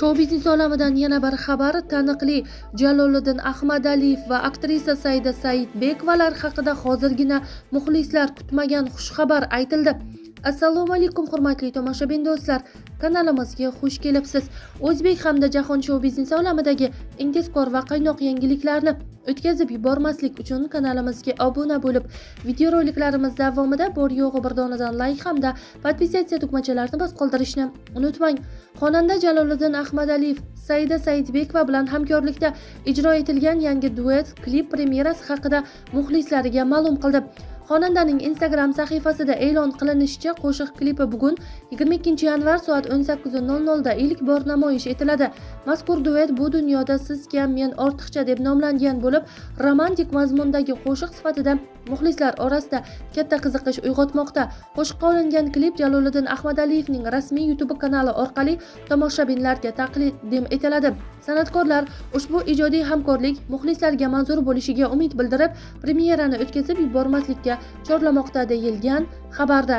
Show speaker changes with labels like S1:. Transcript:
S1: Shou-biznes olamidan yana bir xabar. Taniqli Jaloliddin Ahmadaliyev va aktrisa Saida Saidbekovalar haqida hozirgina muxlislar kutmagan xushxabar aytildi. Assalomu alaykum hurmatli tomoshabin do'stlar, kanalimizga xush kelibsiz. O'zbek hamda jahon shou-biznes olamidagi eng tezkor va qaynoq yangiliklarni o'tkazib yubormaslik uchun kanalimizga obuna bo'lib, videoroliklarimiz davomida bor yo'g'i bir donadan layk hamda podpisatsiya tugmachalarini bosib qoldirishni unutmang. Xonanda Jaloliddin Ahmadaliyev Saida Saidbekova bilan hamkorlikda ijro etilgan yangi duet klip premyerasi haqida muxlislariga ma'lum qildi. Xonandaning Instagram sahifasida e'lon qilinishicha, qo'shiq klipi bugun 22 yanvar soat 18:00 da ilk bor namoyish etiladi. Mazkur duet bu dunyoda siz kam, men ortiqcha deb nomlangan bo'lib, romantik mazmundagi qo'shiq sifatida muxlislar orasida katta qiziqish uyg'otmoqda. Qo'shiqqa olingan klip Jaloliddin Ahmadaliyevning rasmiy YouTube kanali orqali tomoshabinlarga taqdim etiladi. San'atkorlar ushbu ijodiy hamkorlik muxlislarga manzur bo'lishiga umid bildirib, premyerani o'tkazib yubormaslikka chorlamoqda deyilgan xabarda.